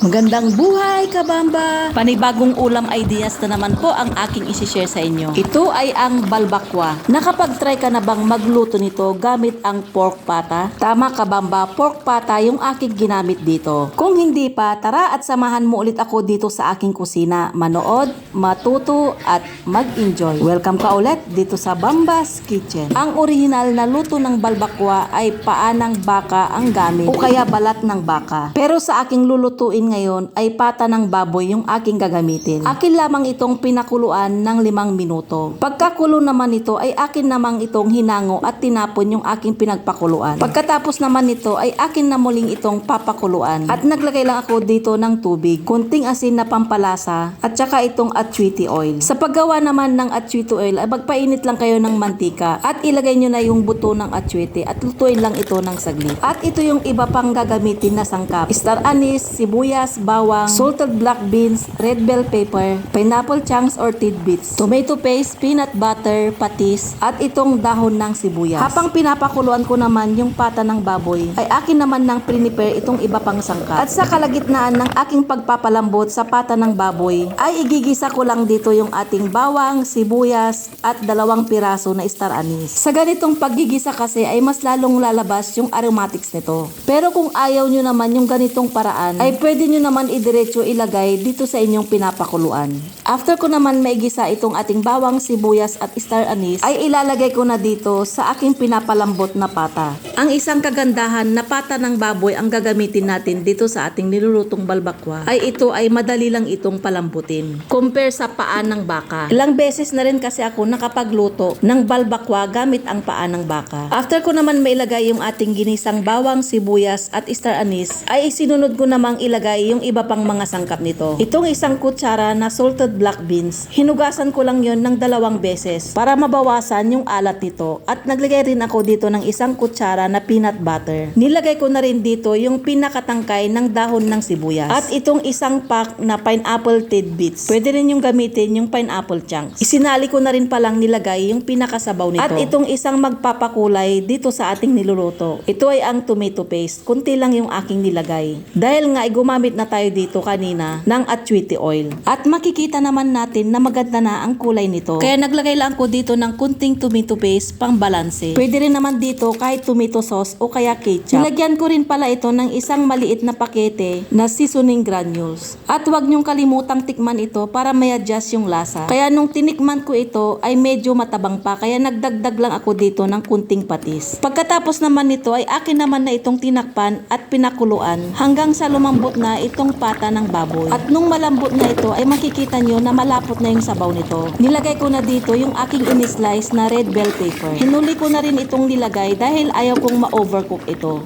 Magandang buhay, kabamba! Panibagong ulam ideas na naman po ang aking isishare sa inyo. Ito ay ang balbakwa. Nakapag-try ka na bang magluto nito gamit ang pork pata? Tama, kabamba, pork pata yung aking ginamit dito. Kung hindi pa, tara at samahan mo ulit ako dito sa aking kusina. Manood, matuto at mag-enjoy. Welcome ka ulit dito sa Bamba's Kitchen. Ang original na luto ng balbakwa ay paa ng baka ang gamit o kaya balat ng baka. Pero sa aking lulutuin ngayon ay pata ng baboy yung aking gagamitin. Akin lamang itong pinakuluan ng 5 minuto. Pagkakulo naman ito ay akin namang itong hinango at tinapon yung aking pinagpakuluan. Pagkatapos naman nito ay akin na muling itong papakuluan. At naglagay lang ako dito ng tubig, kunting asin na pampalasa at saka itong atswiti oil. Sa paggawa naman ng atswiti oil ay magpainit lang kayo ng mantika at ilagay nyo na yung buto ng atswiti at lutuin lang ito ng saglit. At ito yung iba pang gagamitin na sangkap. Star anise, sibuyas, bawang, salted black beans, red bell pepper, pineapple chunks or tidbits, tomato paste, peanut butter, patis, at itong dahon ng sibuyas. Habang pinapakuluan ko naman yung pata ng baboy, ay akin naman nang prepare itong iba pang sangkap. At sa kalagitnaan ng aking pagpapalambot sa pata ng baboy, ay igigisa ko lang dito yung ating bawang, sibuyas, at 2 piraso na star anise. Sa ganitong paggigisa kasi ay mas lalong lalabas yung aromatics nito. Pero kung ayaw nyo naman yung ganitong paraan, ay pwede nyo naman idiretso ilagay dito sa inyong pinapakuluan. After ko naman maigisa itong ating bawang, sibuyas at star anise, ay ilalagay ko na dito sa aking pinapalambot na pata. Ang isang kagandahan na pata ng baboy ang gagamitin natin dito sa ating nilulutong balbakwa, ay ito ay madali lang itong palambutin compare sa paa ng baka. Ilang beses na rin kasi ako nakapagluto ng balbakwa gamit ang paa ng baka. After ko naman mailagay yung ating ginisang bawang, sibuyas at star anise, ay isinunod ko namang ilagay yung iba pang mga sangkap nito. Itong isang kutsara na salted black beans, hinugasan ko lang yon ng 2 beses para mabawasan yung alat nito. At naglagay rin ako dito ng isang kutsara na peanut butter. Nilagay ko na rin dito yung pinakatangkay ng dahon ng sibuyas. At itong isang pack na pineapple tidbits. Pwede rin yung gamitin yung pineapple chunks. Isinali ko na rin palang nilagay yung pinakasabaw nito. At itong isang magpapakulay dito sa ating niluluto. Ito ay ang tomato paste. Kunti lang yung aking nilagay. Dahil nga ay gumamit na tayo dito kanina ng atswiti oil. At makikita naman natin na maganda na ang kulay nito. Kaya naglagay lang ko dito ng kunting tomato paste pang balanse. Pwede rin naman dito kahit tomato sauce o kaya ketchup. Nilagyan ko rin pala ito ng isang maliit na pakete na seasoning granules. At huwag nyong kalimutang tikman ito para may adjust yung lasa. Kaya nung tinikman ko ito ay medyo matabang pa kaya nagdagdag lang ako dito ng kunting patis. Pagkatapos naman nito ay akin naman na itong tinakpan at pinakuluan hanggang sa lumambot na itong pata ng baboy. At nung malambot na ito ay makikita nyo na malapot na yung sabaw nito. Nilagay ko na dito yung aking in-slice na red bell pepper. Hinuli ko na rin itong nilagay dahil ayaw kong ma-overcook ito.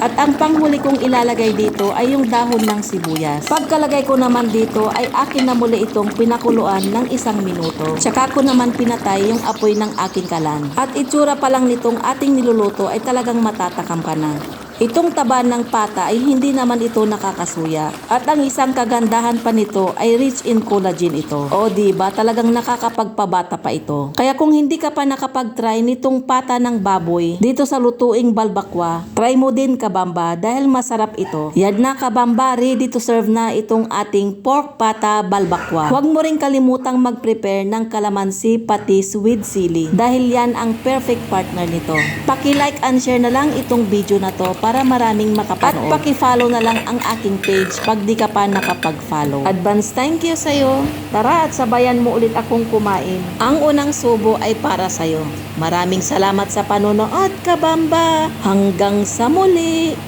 At ang panghuli kong ilalagay dito ay yung dahon ng sibuyas. Pagkalagay ko naman dito ay akin na muli itong pinakuluan ng 1 minuto. Tsaka ko naman pinatay yung apoy ng aking kalan. At itsura pa lang nitong ating niluluto ay talagang matatakam ka na. Itong taba ng pata ay hindi naman ito nakakasuya. At ang isang kagandahan pa nito ay rich in collagen ito. O diba, talagang nakakapagpabata pa ito. Kaya kung hindi ka pa nakapag-try nitong pata ng baboy dito sa lutuing balbakwa, try mo din, kabamba, dahil masarap ito. Yan na, kabamba, ready to serve na itong ating pork pata balbakwa. Huwag mo rin kalimutang mag-prepare ng kalamansi patis with sili dahil yan ang perfect partner nito. Paki-like and share na lang itong video na to para maraming makapanood. At paki-follow na lang ang aking page pag di ka pa nakapag-follow. Advance thank you sa'yo. Tara at sabayan mo ulit akong kumain. Ang unang subo ay para sa'yo. Maraming salamat sa panonood, kabamba. Hanggang sa muli.